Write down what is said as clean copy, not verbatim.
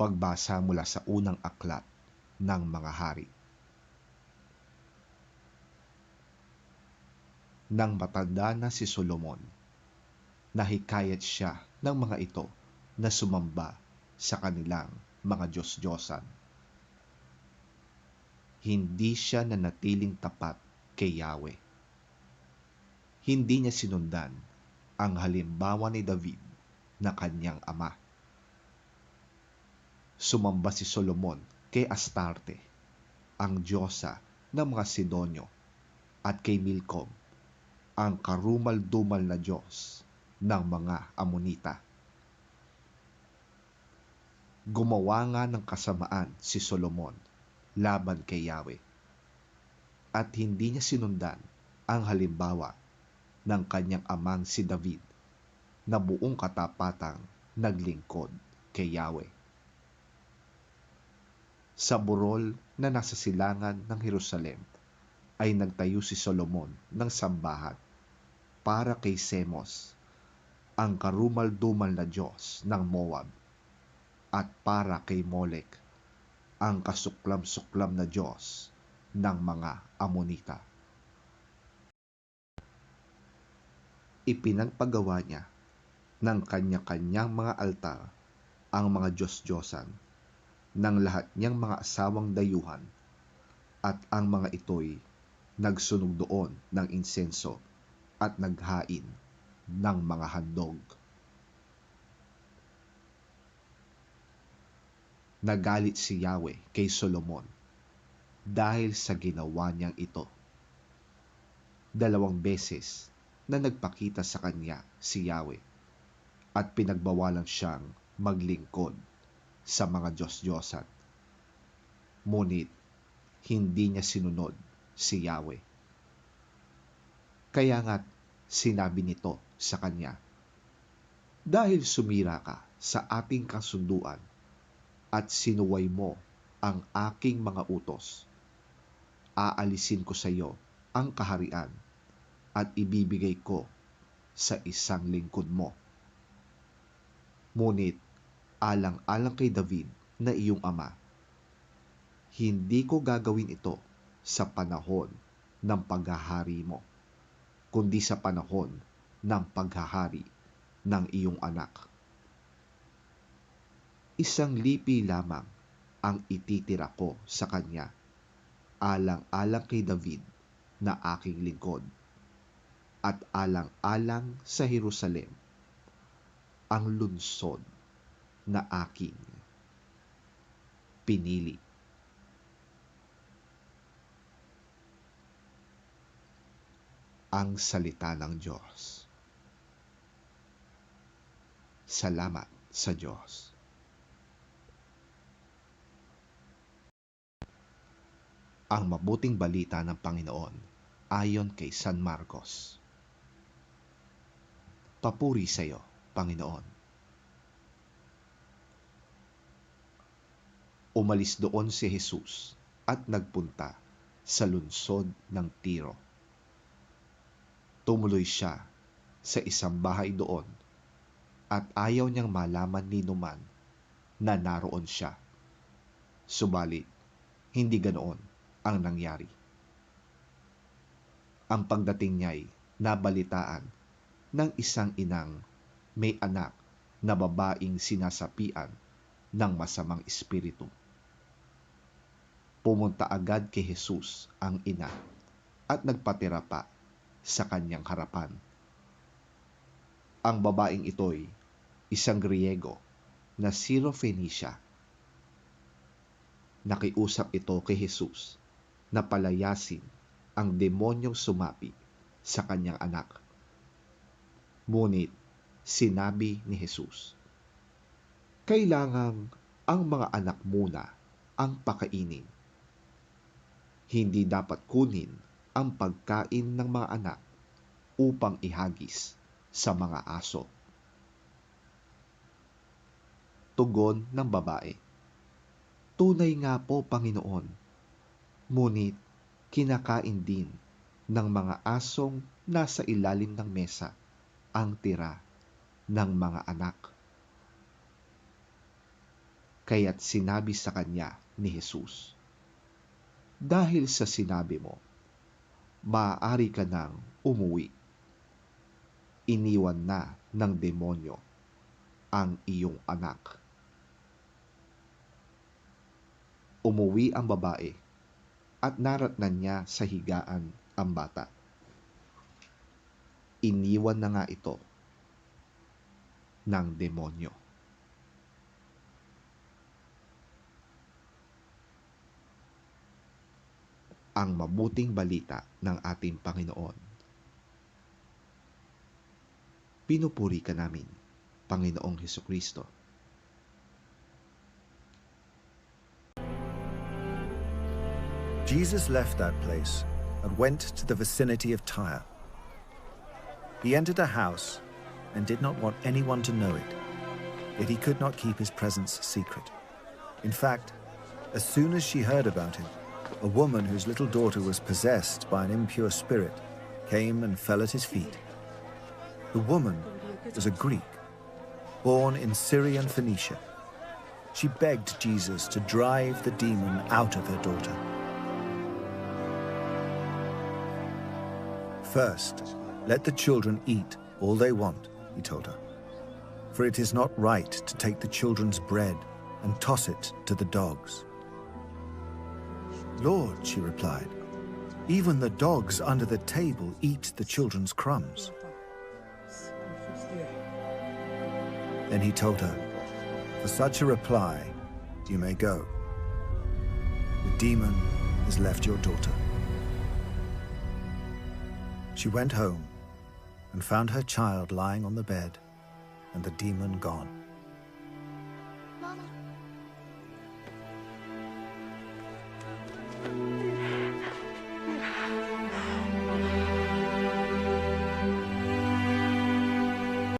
Pagbasa mula sa unang aklat ng mga hari. Nang matanda na si Solomon, nahikayat siya ng mga ito na sumamba sa kanilang mga Diyos-Diyosan. Hindi siya nanatiling tapat kay Yahweh. Hindi niya sinundan ang halimbawa ni David na kanyang ama. Sumamba si Solomon kay Astarte, ang diyosa ng mga Sidonyo, at kay Milcom, ang karumal-dumal na Diyos ng mga Amonita. Gumawa nga ng kasamaan si Solomon laban kay Yahweh, at hindi niya sinundan ang halimbawa ng kanyang amang si David na buong katapatang naglingkod kay Yahweh. Sa burol na nasa silangan ng Jerusalem ay nagtayo si Solomon ng sambahan para kay Semos, ang karumal-dumal na Diyos ng Moab, at para kay Molek, ang kasuklam-suklam na Diyos ng mga Amonita. Ipinagpagawa niya ng kanya-kanyang mga altar ang mga Diyos-Diyosan ng lahat niyang mga asawang dayuhan, at ang mga ito'y nagsunog doon ng insenso at naghain ng mga handog. Nagalit si Yahweh kay Solomon dahil sa ginawa niyang ito. 2 beses na nagpakita sa kanya si Yahweh at pinagbawalan siyang maglingkod sa mga Diyos-Diyosan. Ngunit hindi niya sinunod si Yahweh. Kaya nga't sinabi nito sa kanya, "Dahil sumira ka sa ating kasunduan at sinuway mo ang aking mga utos, aalisin ko sa iyo ang kaharian at ibibigay ko sa isang lingkod mo. Ngunit alang-alang kay David na iyong ama, hindi ko gagawin ito sa panahon ng paghahari mo, kundi sa panahon ng paghahari ng iyong anak. Isang lipi lamang ang ititira ko sa kanya, alang-alang kay David na aking lingkod, at alang-alang sa Jerusalem, ang lungsod na aking pinili." Ang salita ng Diyos. Salamat sa Diyos. Ang mabuting balita ng Panginoon ayon kay San Marcos. Papuri sa iyo, Panginoon. Umalis doon si Jesus at nagpunta sa lungsod ng Tiro. Tumuloy siya sa isang bahay doon at ayaw niyang malaman ni numan na naroon siya. Subalit, hindi ganoon ang nangyari. Ang pagdating niya'y nabalitaan ng isang inang may anak na babaeng sinasapian ng masamang espiritu. Pumunta agad kay Jesus ang ina at nagpatira pa sa kanyang harapan. Ang babaeng ito'y isang Griego na Syro-Phoenicia. Nakiusap ito kay Jesus na palayasin ang demonyong sumapi sa kanyang anak. Ngunit sinabi ni Jesus, "Kailangang ang mga anak muna ang pakainin. Hindi dapat kunin ang pagkain ng mga anak upang ihagis sa mga aso." Tugon ng babae, "Tunay nga po, Panginoon. Ngunit kinakain din ng mga asong nasa ilalim ng mesa ang tira ng mga anak." Kaya't sinabi sa kanya ni Jesus, "Dahil sa sinabi mo, maaari ka nang umuwi. Iniwan na ng demonyo ang iyong anak." Umuwi ang babae at naratnan niya sa higaan ang bata. Iniwan na nga ito ng demonyo. Ang mabuting balita ng ating Panginoon. Pinupuri ka namin, Panginoong Hesukristo. Jesus left that place and went to the vicinity of Tyre. He entered a house and did not want anyone to know it, yet he could not keep his presence secret. In fact, as soon as she heard about him, a woman whose little daughter was possessed by an impure spirit came and fell at his feet. The woman was a Greek, born in Syrian Phoenicia. She begged Jesus to drive the demon out of her daughter. "First, let the children eat all they want," he told her, "for it is not right to take the children's bread and toss it to the dogs." "Lord," she replied, "even the dogs under the table eat the children's crumbs." Then he told her, "For such a reply, you may go. The demon has left your daughter." She went home and found her child lying on the bed and the demon gone. Mama.